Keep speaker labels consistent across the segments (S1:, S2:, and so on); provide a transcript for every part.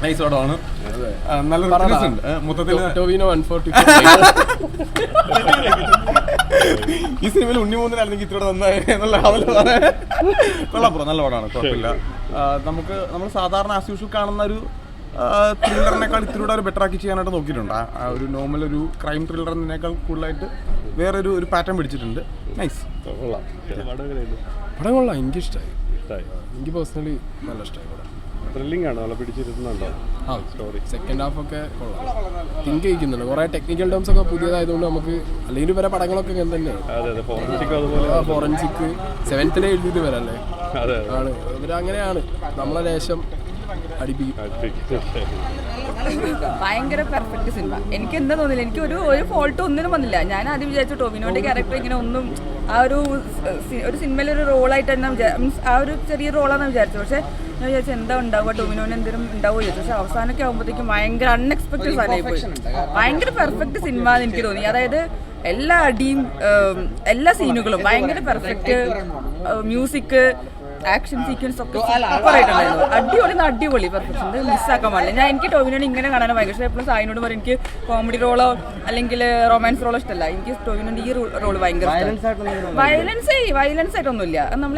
S1: Nice പടമാണ്. നല്ലൊരു മൊത്തത്തിൽ
S2: ടോവിനോ 140
S1: ഈ സിനിമയിൽ ഉണ്ണിമൂന്നിലായിരുന്നെങ്കിൽ ഇത്ര നന്നായി എന്നുള്ള കൊള്ളാം. നല്ല പടമാണ്, കുഴപ്പമില്ല. നമ്മൾ സാധാരണ ആസ് യൂഷ്വൽ കാണുന്ന ഒരു ത്രില്ലറിനേക്കാൾ ഇത്തിരി ഒരു ബെറ്റർ ആക്കി ചെയ്യാനായിട്ട് നോക്കിയിട്ടുണ്ട്. ആ ഒരു നോർമൽ ഒരു ക്രൈം ത്രില്ലറിനേക്കാൾ കൂടുതലായിട്ട് വേറൊരു പാറ്റേൺ പിടിച്ചിട്ടുണ്ട്. നൈസ്.
S2: പടം കൊള്ളാം, എനിക്കിഷ്ടമായി. എനിക്ക് പേഴ്സണലി നല്ല ഇഷ്ടമായി പടം.
S3: ത്രില്ലിംഗ് ആണ്, നല്ല പിടിച്ചിരുന്നുണ്ടോ സ്റ്റോറി?
S2: സെക്കൻഡ് ഹാഫ് ഒക്കെ കൊള്ളാം, തിങ്ക് ചെയ്യിക്കുന്നുണ്ട്. കുറേ ടെക്നിക്കൽ ടേംസ് ഒക്കെ പുതിയതായതുകൊണ്ട് നമുക്ക് അല്ലെങ്കിൽ വരെ പടങ്ങളൊക്കെ ഇങ്ങനെ തന്നെയാണ്. ഫോറൻസിക് 7th എഴുതിയിട്ട് വരല്ലേ ആണ് ഇവരങ്ങനെയാണ് നമ്മളെ ലേശം
S4: ഭയങ്കര പെർഫെക്റ്റ് സിനിമ. എനിക്ക് എന്താ തോന്നില്ല, എനിക്ക് ഒരു ഫോൾട്ട് ഒന്നിനും വന്നില്ല. ഞാൻ ആദ്യം വിചാരിച്ചു ടോവിനോന്റെ ക്യാരക്ടർ ഇങ്ങനെ ഒന്നും ആ ഒരു സിനിമയിലൊരു റോളായിട്ട് തന്നെ മീൻസ് ആ ഒരു ചെറിയ റോളാണെന്ന് വിചാരിച്ചു. പക്ഷേ ഞാൻ വിചാരിച്ചു എന്താ ഉണ്ടാവുക, ടോവിനോന് എന്തെങ്കിലും ഉണ്ടാവുക വിചാരിച്ചു. പക്ഷെ അവസാനമൊക്കെ ആകുമ്പോഴത്തേക്കും ഭയങ്കര അൺഎക്സ്പെക്ടഡ് സാധനമായി പോയി. ഭയങ്കര പെർഫെക്റ്റ് സിനിമ എന്ന് എനിക്ക് തോന്നി. അതായത് എല്ലാ അടിയും എല്ലാ സീനുകളും ഭയങ്കര പെർഫെക്റ്റ്, മ്യൂസിക്, ആക്ഷൻ സീക്വൻസ് ഒക്കെ സൂപ്പറായിട്ടുണ്ടായിരുന്നു. അടിപൊളി പെർഫെക്ഷൻ മിസ്സാക്കാൻ പാടില്ല. എനിക്ക് ടോവിനോട് ഇങ്ങനെ കാണാൻ ഭയങ്കര ഇഷ്ടം. എപ്പോഴും സായിനോട് പറയും എനിക്ക് കോമഡി റോളോ അല്ലെങ്കിൽ റൊമാൻസ് റോളോ ഇഷ്ടമല്ല. എനിക്ക് ടോവിനോന്റെ ഈ റോള് ഭയങ്കര വയലൻസ് ആയിട്ടൊന്നുമില്ല. നമ്മൾ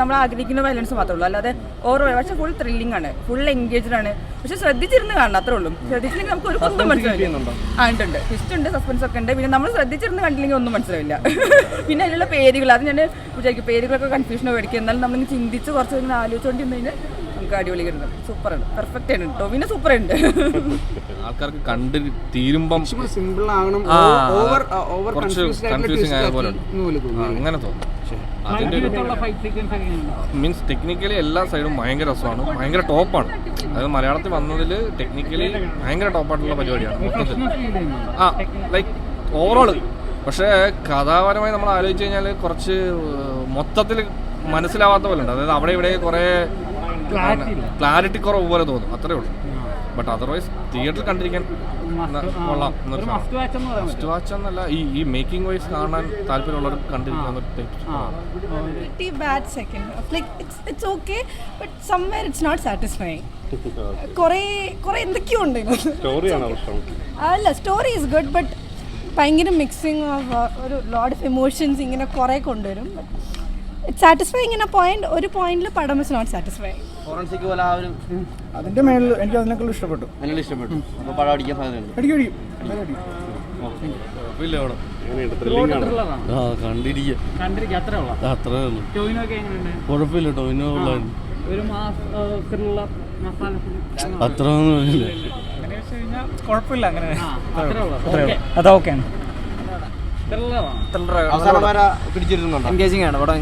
S4: നമ്മൾ ആഗ്രഹിക്കുന്ന വയലൻസ് മാത്രമേ ഉള്ളൂ, അല്ലാതെ ഓരോ പക്ഷേ ഫുൾ ത്രില്ലിംഗ് ആണ്, ഫുൾ എൻഗേജ്ഡ് ആണ്. പക്ഷെ ശ്രദ്ധിച്ചിരുന്ന് കാണണം, അത്രേ ഉള്ളൂ. ശ്രദ്ധിച്ചില്ലെങ്കിൽ നമുക്ക് ഒരു ഒന്നും മനസ്സിലാവില്ല. ഉണ്ട് ഹിസ്റ്റ് ഉണ്ട്, സസ്പെൻസ് ഒക്കെ ഉണ്ട്. പിന്നെ നമ്മൾ ശ്രദ്ധിച്ചിരുന്ന് കണ്ടില്ലെങ്കിൽ ഒന്നും മനസ്സിലാവില്ല. പിന്നെ അതിലുള്ള പേരുകൾ അത് ഞാൻ വിചാരിക്കും പേരുകളൊക്കെ കൺഫ്യൂഷൻ മേടിക്കും. എന്നാലും നമ്മൾ ചിന്തിച്ച് കുറച്ച് ഇങ്ങനെ ആലോചിച്ചുകൊണ്ടിരുന്നതിന് നമുക്ക് അടിപൊളി കിട്ടുന്നത്. സൂപ്പറാണ്, പെർഫെക്റ്റ് ആണ്. ടോവിനോ സൂപ്പറുണ്ട്.
S5: ആൾക്കാർക്ക് കണ്ട് തീരുമ്പം
S6: സിമ്പിൾ ആകണം,
S5: കുറച്ച് കൺഫ്യൂസിങ് ആയ പോലെ അങ്ങനെ തോന്നും. അതിൻ്റെ മീൻസ് ടെക്നിക്കലി എല്ലാ സൈഡും ഭയങ്കര രസമാണ്, ഭയങ്കര ടോപ്പാണ്. അതായത് മലയാളത്തിൽ വന്നതിൽ ടെക്നിക്കലി ഭയങ്കര ടോപ്പായിട്ടുള്ള പരിപാടിയാണ് മൊത്തത്തിൽ. Like overall. പക്ഷേ കഥാപരമായി നമ്മൾ ആലോചിച്ച് കഴിഞ്ഞാൽ കുറച്ച് മൊത്തത്തിൽ മനസ്സിലാവാത്ത പോലെ ഉണ്ട്. അതായത് അവിടെ ഇവിടെ കുറേ ക്ലാരിറ്റി കുറവ് പോലെ തോന്നും, അത്രേ ഉള്ളൂ. ബട്ട് അതർവൈസ് തിയേറ്ററിൽ കണ്ടിരിക്കാൻ കൊള്ളാം. ഫസ്റ്റ് വാച്ച് എന്നല്ല, ഈ മേക്കിംഗ് വൈസ് കാണാൻ താല്പര്യമുള്ളവർ കണ്ടിരിക്കാൻ
S7: അല്ല സ്റ്റോറി ഈസ് ഗുഡ് ബട്ട് ഭയങ്കര മിക്സിങ് ഓഫ് ഒരു ലോട്ട് ഓഫ് ഇമോഷൻസ് ഇങ്ങനെ കുറേ കൊണ്ടുവരും. It's satisfying in A point. ഒരു പോയിന്റിൽ പടം ഇസ് നോട്ട് സാറ്റിസ്ഫൈങ്.
S6: ഫോറൻസിക് പോലെ ആ ഒരു
S1: അതിന്റെ മേളിൽ എനിക്ക് അതിനേക്കാൾ ഇഷ്ടപ്പെട്ടു.
S6: അപ്പോൾ പടം അടിക്കാൻ സാധ്യതയുണ്ട്.
S8: കുഴപ്പമില്ല. ടോവിനോ അത്ര
S6: കുഴപ്പമില്ല, അങ്ങനെ
S8: അതൊക്കെയാണ്.
S6: പിടിച്ചിരുന്നുണ്ടോ?
S8: എൻഗേജിംഗ് ആണ് പടം.